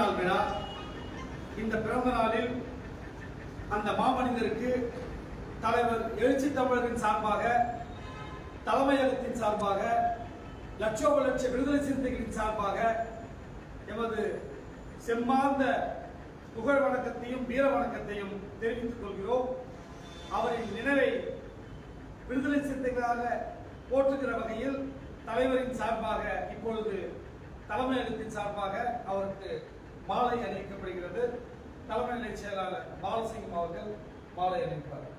நாள் விழா. இந்த பிறந்த நாளில் அந்த மாமனிதருக்கு தலைவர் எழுச்சி தமிழரின் சார்பாக, தலைமையகத்தின் சார்பாக, லட்சோப லட்ச விடுதலை சிறுத்தைகளின் சார்பாக எமது செம்மார்ந்த புகழ் வணக்கத்தையும் வீர வணக்கத்தையும் தெரிவித்துக் கொள்கிறோம். அவரின் நினைவை விடுதலை சிறுத்தைகளாக போற்றுகிற வகையில் தலைவரின் சார்பாக இப்பொழுது தலைமையகத்தின் சார்பாக அவருக்கு மாலை அணிவிக்கப்படுகிறது. தலைமை நிலை செயலாளர் பாலசிங்கம் அவர்கள் மாலை அணிவிப்பார்.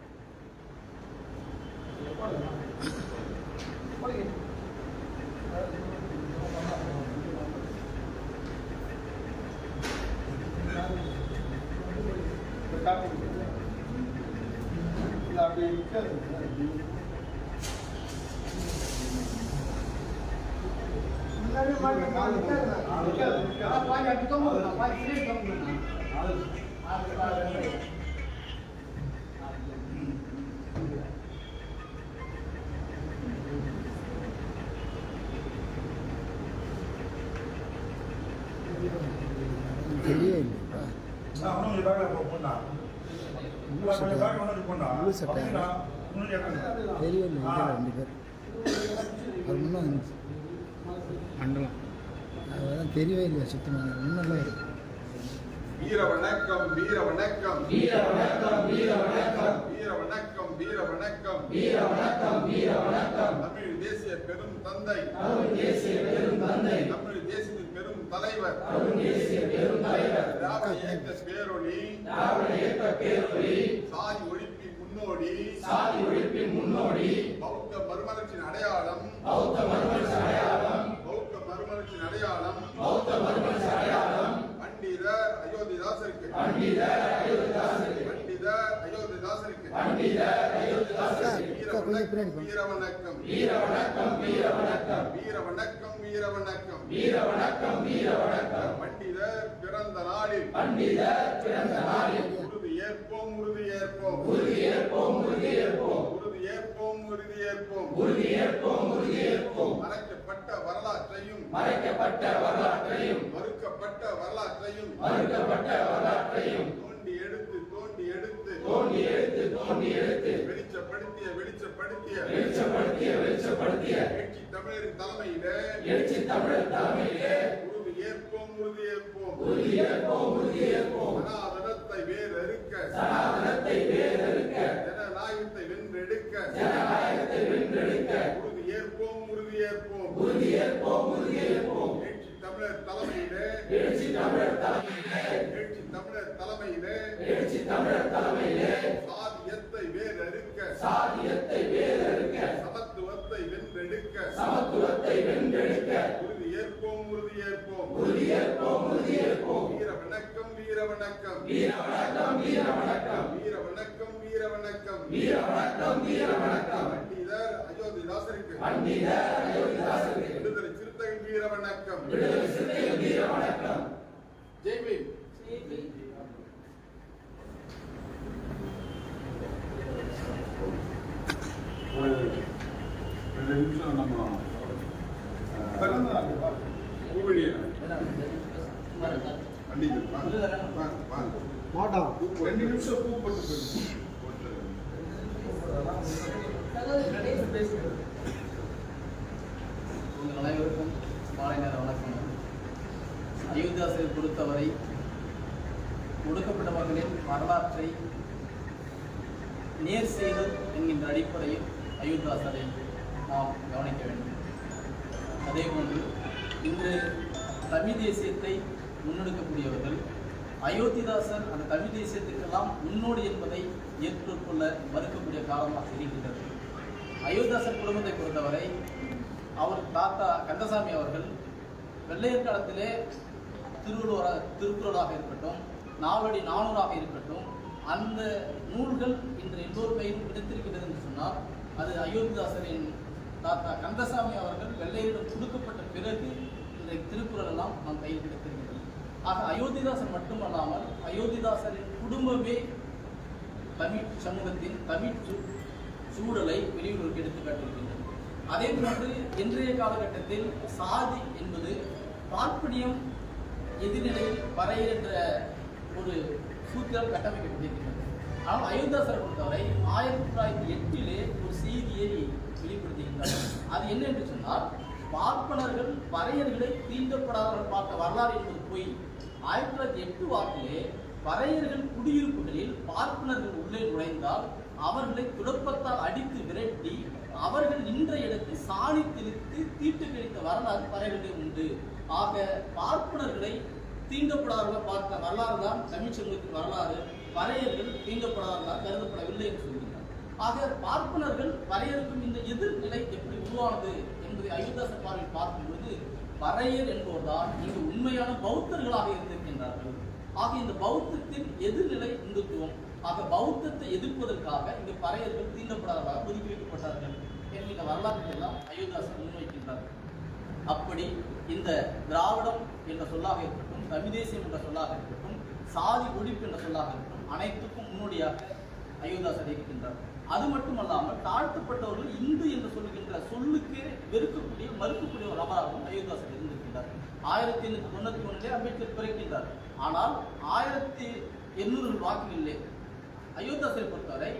தெரியவே இல்லையா சுத்தமாக ஒன்றும் வீர வணக்கம் வீர வணக்கம் வீர வணக்கம் வீர வணக்கம் வீர வணக்கம் வீர வணக்கம் வீர வணக்கம் வீர வணக்கம் தமிழ் தேசிய பெரும் தந்தை தமிழ் தேசிய பெரும் தந்தை தமிழ் தேசிய பெரும் தலைவர் தமிழ் தேசிய பெரும் தலைவர் திராவிட இயக்க பேரொளி திராவிட இயக்க பேரொளி சாதி ஒழிப்பின் முன்னோடி சாதி ஒழிப்பின் முன்னோடி பௌத்த மறுமலர்ச்சியின் அடையாளம் பௌத்த மறுமலர்ச்சி அடையாளம் பௌத்த மறுமலர்ச்சியின் அடையாளம் பௌத்த மறுமலர்ச்சி அடையாளம் பண்டிதர் அயோத்திதாசருக்கு பண்டிதர் அயோத்திதாசருக்கு பண்டிதர் அயோத்திதாசருக்கு பண்டிதர் அயோத்திதாசருக்கு வீர வணக்கம் வீர வணக்கம் வீர வணக்கம் வீர வணக்கம் வீர வணக்கம் வீர வணக்கம் வீர வணக்கம் பண்டிதர் பிறந்த நாளில் பண்டிதர் பிறந்த நாளில் உறுதி ஏற்போம் உறுதி ஏற்போம் உறுதி ஏற்போம் உறுதி ஏற்போம் உறுதி ஏற்போம் உறுதி ஏற்போம் உறுதி ஏற்போம் உறுதி ஏற்போம் மறைக்கப்பட்ட வரலாற்றையும் மறைக்கப்பட்ட வரலாற்றையும் மறுக்கப்பட்ட வரலாற்றையும் மறுக்கப்பட்ட வரலாற்றையும் தோண்டி எடுத்து தோண்டி எடுத்து தோண்டி எடுத்து தோண்டி எடுத்து வெளிச்சப்படுத்திய வெளிச்சப்படுத்திய வெளிச்சப்படுத்திய வெளிச்சப்படுத்திய எழுச்சி தமிழரின் தலைமையிலே எழுச்சி தமிழர் தலைமையிலே உறுதி ஏற்போம் உறுதி ஏற்போம் உறுதி ஏற்போம் உறுதி ஏற்போம் சனாதனத்தை வேறறுக்க சனாதனத்தை வேறறுக்க ஜனநாயகத்தை வென்றெடுக்க ஜனநாயகத்தை வென்றெடுக்க உறுதி ஏற்போம் உறுதி ஏற்போம் உறுதி ஏற்போம் உறுதி ஏற்போம் எழுச்சி தமிழர் தலைமையிலே எழுச்சி தமிழர் தலைமையிலே எழுச்சி தமிழர் தலைமையிலே எழுச்சி தமிழர் தலைமையிலே சாதியத்தை வேறறுக்க சாதியத்தை வேறறுக்க சமத்துவத்தை வென்றெடுக்க சமத்துவத்தை வென்றெடுக்க உறுதி ஏற்போம் உறுதி ஏற்போம் உறுதி ஏற்போம் உறுதி ஏற்போம் வீர வணக்கம் வீர வணக்கம் வீர வணக்கம் வீர வணக்கம் வீர வணக்கம் வீர வணக்கம் வீர வணக்கம் வீர வணக்கம் பண்டிதர் அயோத்திதாசருக்கு பண்டிதர் அயோத்திதாசருக்கு விடுதலை சிறுத்தைகள் வீர வணக்கம் விடுதலை சிறுத்தைகள் வீர வணக்கம் ஜெய் பீம் ஜெய் பீம். ரெண்டு நிமிஷம் நம்ம ரெண்டு நிமிஷம் பூ போட்டு உங்கள் அனைவருக்கும் மாலை நேர வணக்கம். அயோத்திதாசரை பொறுத்தவரை ஒடுக்கப்பட்டவர்களின் வரலாற்றை நேர் செய்தல் என்கின்ற அடிப்படையில் அயோத்திதாசரை நாம் கவனிக்க வேண்டும். அதேபோன்று இன்று தமிழ் தேசியத்தை முன்னெடுக்கக்கூடியவர்கள் அயோத்திதாசர் அந்த தமிழ் தேசியத்திற்கெல்லாம் முன்னோடி என்பதை ஏற்றுக்கொள்ள மறுக்கக்கூடிய காரணமாக இருக்கின்றது. அயோத்திதாசர் குடும்பத்தை பொறுத்தவரை அவர் தாத்தா கந்தசாமி அவர்கள் வெள்ளையர் காலத்திலே திருக்குறளாக இருக்கட்டும், நாவடி 400 இருக்கட்டும், அந்த நூல்கள் இன்று எல்லோர் கையிலும் கிடைத்திருக்கிறது என்று சொன்னால் அது அயோத்திதாசரின் தாத்தா கந்தசாமி அவர்கள் வெள்ளையரிடம் கொடுக்கப்பட்ட பிறகு இந்த திருக்குறள் எல்லாம் நம் கையில் கிடைத்திருக்கிறது. ஆக அயோத்திதாசர் மட்டுமல்லாமல் அயோத்திதாசரின் குடும்பமே தமிழ் சமூகத்தின் தமிழ் சூழலை வெளியூருக்கு எடுத்துக்காட்டியிருக்கின்றது. அதே போன்று இன்றைய காலகட்டத்தில் சாதி என்பது பார்ப்பனியம் எதிர்நிலையில் பறையர் என்ற ஒரு சூத்திரம் கட்டமைக்கப்பட்டிருக்கிறது. ஆனால் அயோத்தியாசரை பொறுத்தவரை 1908 ஒரு செய்தியை வெளிப்படுத்துகின்றார். அது என்ன என்று சொன்னால், பார்ப்பனர்கள் பறையர்களை தீண்டப்படாதவர்கள் பார்த்த வரலாறு என்பது போய் 1908 வாக்கிலே பறையர்கள் குடியிருப்புகளில் பார்ப்பனர்கள் உள்ளே நுழைந்தால் அவர்களை துடப்பத்தால் அடித்து விரட்டி அவர்கள் நின்ற இடத்தில் சாணி தெளித்து தீட்டு கழித்த வரலாறு பறையர்களிடம் உண்டு. ஆக பார்ப்பனர்களை தீண்டப்படாதவர்கள் பார்த்த வரலாறு தான் தமிழ் சமூகத்தின் வரலாறு. பறையர்கள் தீண்டப்படாதவர்களாக கருதப்படவில்லை என்று சொல்கிறார். ஆக பார்ப்பனர்கள் பறையருக்கும் இந்த எதிர்நிலை எப்படி உருவானது என்பதை அயோத்தியாசர் பார்வையில் பார்க்கும்பொழுது பறையர் என்பவர்தான் இங்கு உண்மையான பௌத்தர்களாக இருந்திருக்கின்றார்கள். ஆக இந்த பௌத்தத்தின் எதிர்நிலை இந்துத்துவம். ஆக பௌத்தத்தை எதிர்ப்பதற்காக இங்கு பறையர்கள் தீண்டப்படாதவர்களாக ஒதுக்கி வைக்கப்பட்டார்கள் என்று இந்த வரலாற்றை எல்லாம் அயோத்தியாசர் முன்வைக்கின்றார்கள். அப்படி இந்த திராவிடம் என்ற சொல்லாக இருக்கட்டும், தமிழ்தேசியம் என்ற சொல்லாக இருக்கட்டும், சாதி ஒழிப்பு என்ற சொல்லாக இருக்கட்டும், அனைத்துக்கும் முன்னோடியாக அயோத்தியாசர் இருக்கின்றார். அது மட்டுமல்லாமல் தாழ்த்தப்பட்டவர்கள் இந்து என்று சொல்லுகின்ற சொல்லுக்கு வெறுக்கக்கூடிய மறுக்கக்கூடிய ஒரு நபராகவும் அயோத்தியாசர் இருந்திருக்கின்றார். 1891 அம்பேத்கர் பிறக்கின்றார். ஆனால் 1800 வாக்குகளிலே அயோத்தியாசரை பொறுத்தவரை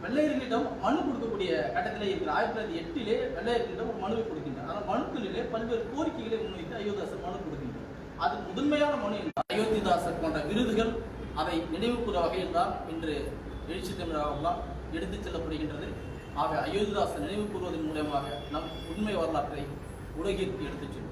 வெள்ளையர்களிடம் மனு கொடுக்கக்கூடிய கட்டத்திலே இருக்கிற 1908 வெள்ளையர்களிடம் ஒரு மனுவை கொடுக்கின்றார். ஆனால் மனுக்களிலே பல்வேறு கோரிக்கைகளை முன்வைத்து அயோத்தியாசர் மனு கொடுக்கின்றார். அது முதன்மையான மனு என்றால் அயோத்திதாசர் போன்ற விருதுகள் அதை நினைவு கூற வகையில் தான் இன்று எழுச்சி தமிழாகலாம் எடுத்துச் செல்லப்படுகின்றது. ஆக அயோத்திதாசர் நினைவு கூறுவதன் மூலமாக நம் உண்மை வரலாற்றை உலகிற்கு எடுத்துச் செல்வோம்.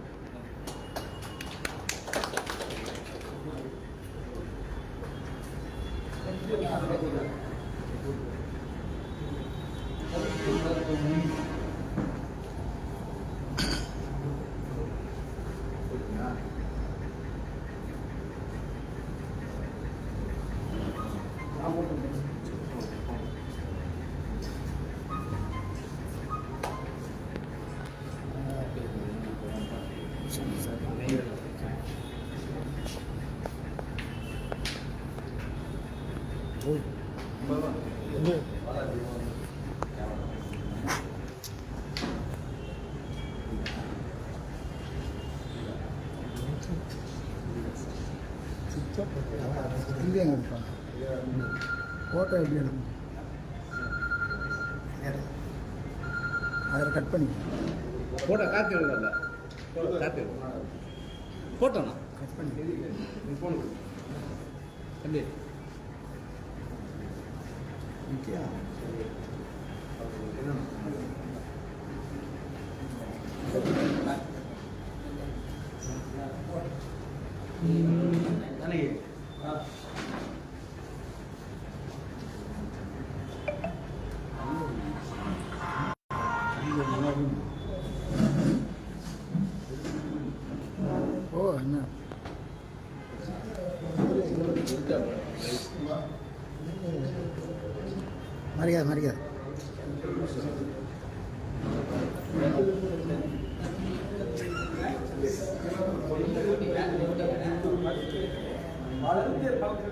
எங்கே இருப்பாங்க ஃபோட்டோ எப்படி எடுக்கணும் அதில் கட் பண்ணிக்கலாம். ஃபோட்டோ காப்பி எடுக்கல, காப்பி ஃபோட்டோண்ணா கட் பண்ணி ஃபோன் தம்பி ஓகேயா? ஓ என்ன மரியாதை மரியாதை வாழ்க்கை